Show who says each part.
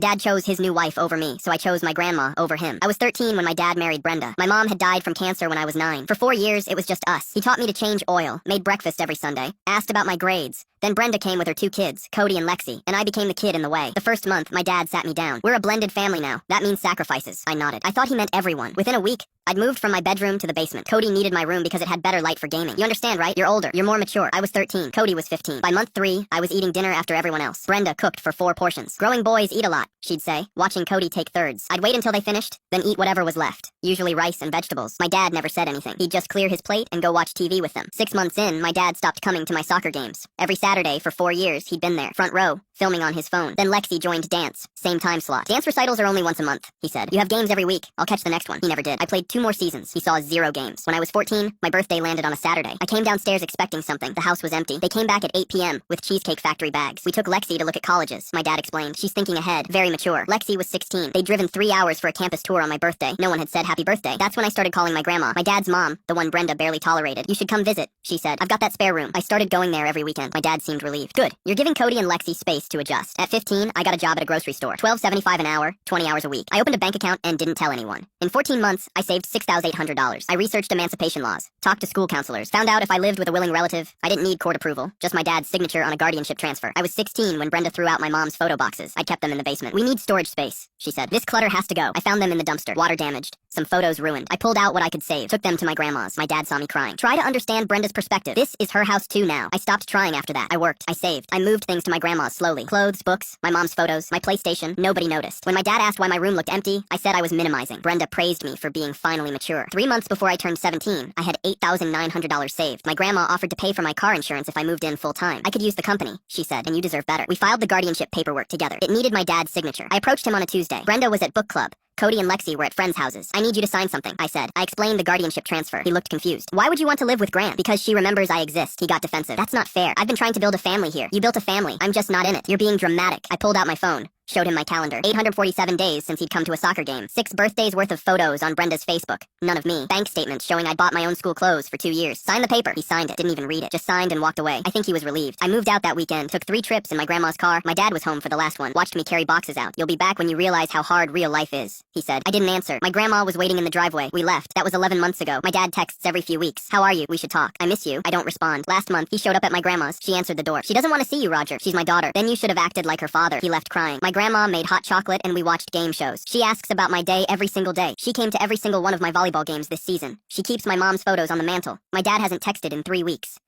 Speaker 1: Dad chose his new wife over me, so I chose my grandma over him. I was 13 when my dad married Brenda. My mom had died from cancer when I was 9. For 4 years, it was just us. He taught me to change oil, made breakfast every Sunday, asked about my grades. Then Brenda came with her 2 kids, Cody and Lexi, and I became the kid in the way. The first month, my dad sat me down. We're a blended family now. That means sacrifices. I nodded. I thought he meant everyone. Within a week, I'd moved from my bedroom to the basement. Cody needed my room because it had better light for gaming. You understand, right? You're older. You're more mature. I was 13. Cody was 15. By month 3, I was eating dinner after everyone else. Brenda cooked for 4 portions. Growing boys eat a lot, she'd say, watching Cody take thirds. I'd wait until they finished, then eat whatever was left. Usually rice and vegetables. My dad never said anything. He'd just clear his plate and go watch TV with them. 6 months in, my dad stopped coming to my soccer games. Every Saturday for 4 years, he'd been there, front row, filming on his phone. Then Lexi joined dance. Same time slot. Dance recitals are only once a month, he said. You have games every week. I'll catch the next one. He never did. I played 2 more seasons. He saw 0 games. When I was 14, my birthday landed on a Saturday. I came downstairs expecting something. The house was empty. They came back at 8 p.m. with Cheesecake Factory bags. We took Lexi to look at colleges. My dad explained. She's thinking ahead. Very mature. Lexi was 16. They'd driven 3 hours for a campus tour on my birthday. No one had said happy birthday. That's when I started calling my grandma. My dad's mom, the one Brenda barely tolerated. You should come visit, she said. I've got that spare room. I started going there every weekend. My dad seemed relieved. Good. You're giving Cody and Lexi space to adjust. At 15, I got a job at a grocery store. $12.75 an hour, 20 hours a week. I opened a bank account and didn't tell anyone. In 14 months, I saved $6,800. I researched emancipation laws, talked to school counselors, found out if I lived with a willing relative. I didn't need court approval, just my dad's signature on a guardianship transfer. I was 16 when Brenda threw out my mom's photo boxes. I'd kept them in the basement. We need storage space, she said. This clutter has to go. I found them in the dumpster. Water damaged. Some photos ruined. I pulled out what I could save, took them to my grandma's. My dad saw me crying. Try to understand Brenda's perspective. This is her house too now. I stopped trying after that. I worked. I saved. I moved things to my grandma's slowly. Clothes, books, my mom's photos, my PlayStation. Nobody noticed. When my dad asked why my room looked empty, I said I was minimizing. Brenda praised me for being finally mature. 3 months before I turned 17, I had $8,900 saved. My grandma offered to pay for my car insurance if I moved in full time. I could use the company, she said, and you deserve better. We filed the guardianship paperwork together. It needed my dad's signature. I approached him on a Tuesday. Brenda was at book club. Cody and Lexi were at friends' houses. I need you to sign something, I said. I explained the guardianship transfer. He looked confused. Why would you want to live with Gran? Because she remembers I exist. He got defensive. That's not fair. I've been trying to build a family here. You built a family. I'm just not in it. You're being dramatic. I pulled out my phone. Showed him my calendar. 847 days since he'd come to a soccer game. 6 birthdays worth of photos on Brenda's Facebook. None of me. Bank statements showing I'd bought my own school clothes for 2 years. Sign the paper. He signed it. Didn't even read it. Just signed and walked away. I think he was relieved. I moved out that weekend. Took 3 trips in my grandma's car. My dad was home for the last one. Watched me carry boxes out. You'll be back when you realize how hard real life is, he said. I didn't answer. My grandma was waiting in the driveway. We left. That was 11 months ago. My dad texts every few weeks. How are you? We should talk. I miss you. I don't respond. Last month, he showed up at my grandma's. She answered the door. She doesn't want to see you, Roger. She's my daughter. Then you should have acted like her father. He left crying. My grandma made hot chocolate and we watched game shows. She asks about my day every single day. She came to every single one of my volleyball games this season. She keeps my mom's photos on the mantle. My dad hasn't texted in 3 weeks.